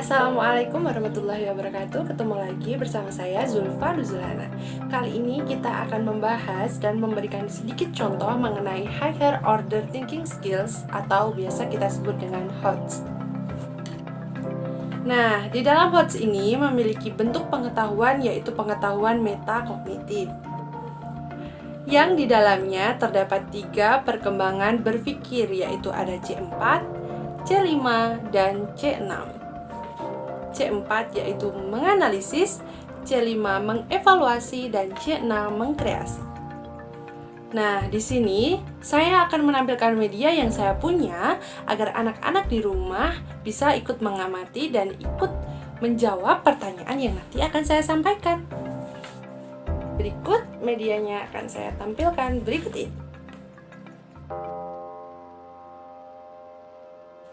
Assalamualaikum warahmatullahi wabarakatuh. Ketemu lagi bersama saya Zulfa Nuzulana. Kali ini kita akan membahas dan memberikan sedikit contoh mengenai higher order thinking skills atau biasa kita sebut dengan HOTS. Nah, di dalam HOTS ini memiliki bentuk pengetahuan yaitu pengetahuan metakognitif, yang di dalamnya terdapat 3 perkembangan berpikir, yaitu ada C4, C5, dan C6. C4 yaitu menganalisis, C5 mengevaluasi, dan C6 mengkreasi. Nah, di sini saya akan menampilkan media yang saya punya agar anak-anak di rumah bisa ikut mengamati dan ikut menjawab pertanyaan yang nanti akan saya sampaikan. Berikut medianya akan saya tampilkan berikut ini.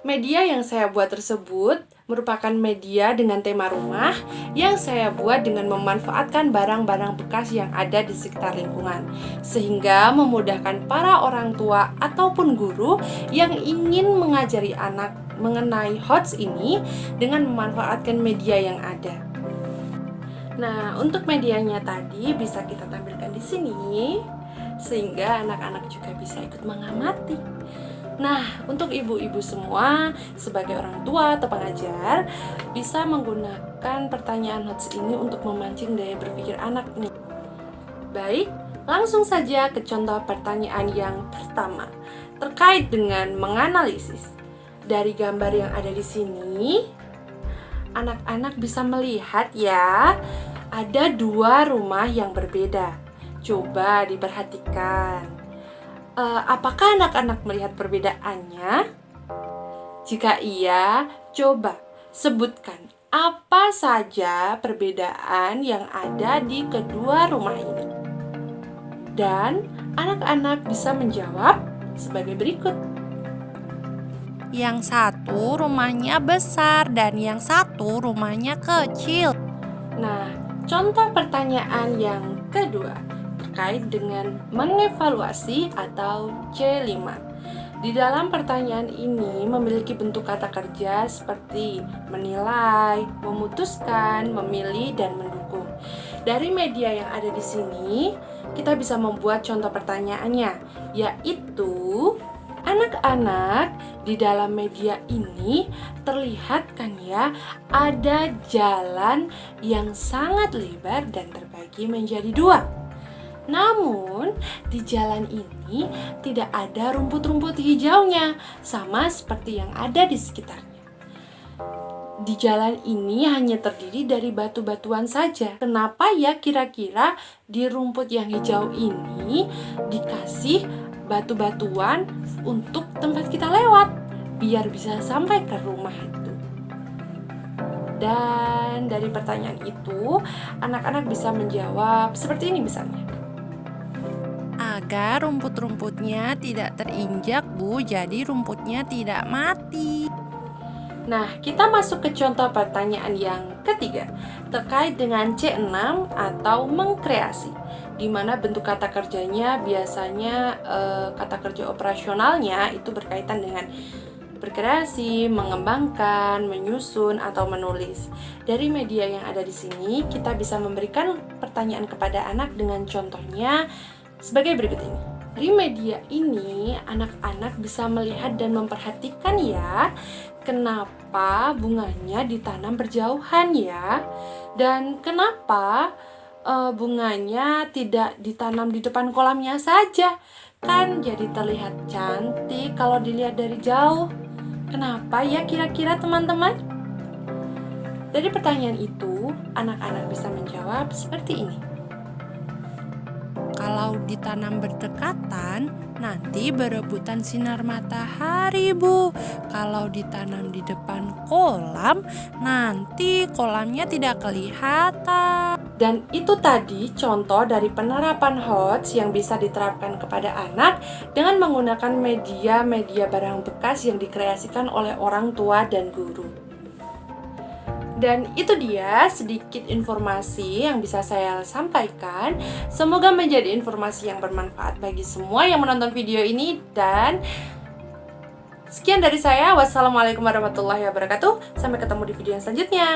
Media yang saya buat tersebut merupakan media dengan tema rumah yang saya buat dengan memanfaatkan barang-barang bekas yang ada di sekitar lingkungan, sehingga memudahkan para orang tua ataupun guru yang ingin mengajari anak mengenai HOTS ini dengan memanfaatkan media yang ada. Nah, untuk medianya tadi bisa kita tampilkan di sini, sehingga anak-anak juga bisa ikut mengamati. Nah, untuk ibu-ibu semua, sebagai orang tua atau pengajar, bisa menggunakan pertanyaan HOTS ini untuk memancing daya berpikir anak nih. Baik, langsung saja ke contoh pertanyaan yang pertama, terkait dengan menganalisis. Dari gambar yang ada di sini, anak-anak bisa melihat ya, ada 2 rumah yang berbeda. Coba diperhatikan. Apakah anak-anak melihat perbedaannya? Jika iya, coba sebutkan apa saja perbedaan yang ada di kedua rumah ini. Dan anak-anak bisa menjawab sebagai berikut. Yang satu rumahnya besar dan yang satu rumahnya kecil. Nah, contoh pertanyaan yang kedua terkait dengan mengevaluasi atau C5. Di dalam pertanyaan ini memiliki bentuk kata kerja seperti menilai, memutuskan, memilih, dan mendukung. Dari media yang ada di sini, kita bisa membuat contoh pertanyaannya, yaitu anak-anak di dalam media ini terlihat kan ya, ada jalan yang sangat lebar dan terbagi menjadi 2. Namun, di jalan ini tidak ada rumput-rumput hijaunya, sama seperti yang ada di sekitarnya. Di jalan ini hanya terdiri dari batu-batuan saja. Kenapa ya kira-kira di rumput yang hijau ini dikasih batu-batuan untuk tempat kita lewat, biar bisa sampai ke rumah itu? Dan dari pertanyaan itu, anak-anak bisa menjawab seperti ini misalnya. Agar rumput-rumputnya tidak terinjak, Bu, jadi rumputnya tidak mati. Nah, kita masuk ke contoh pertanyaan yang ketiga, terkait dengan C6 atau mengkreasi, di mana bentuk kata kerjanya biasanya kata kerja operasionalnya itu berkaitan dengan berkreasi, mengembangkan, menyusun, atau menulis. Dari media yang ada di sini, kita bisa memberikan pertanyaan kepada anak dengan contohnya sebagai berikut ini. Di media ini, anak-anak bisa melihat dan memperhatikan ya, kenapa bunganya ditanam berjauhan ya, dan kenapa bunganya tidak ditanam di depan kolamnya saja. Kan jadi terlihat cantik kalau dilihat dari jauh. Kenapa ya kira-kira teman-teman? Dari pertanyaan itu, anak-anak bisa menjawab seperti ini. Kalau ditanam berdekatan, nanti berebutan sinar matahari, Bu. Kalau ditanam di depan kolam, nanti kolamnya tidak kelihatan. Dan itu tadi contoh dari penerapan HOTS yang bisa diterapkan kepada anak dengan menggunakan media-media barang bekas yang dikreasikan oleh orang tua dan guru. Dan itu dia sedikit informasi yang bisa saya sampaikan. Semoga menjadi informasi yang bermanfaat bagi semua yang menonton video ini. Dan Sekian dari saya. Wassalamualaikum warahmatullahi wabarakatuh. Sampai ketemu di video yang selanjutnya.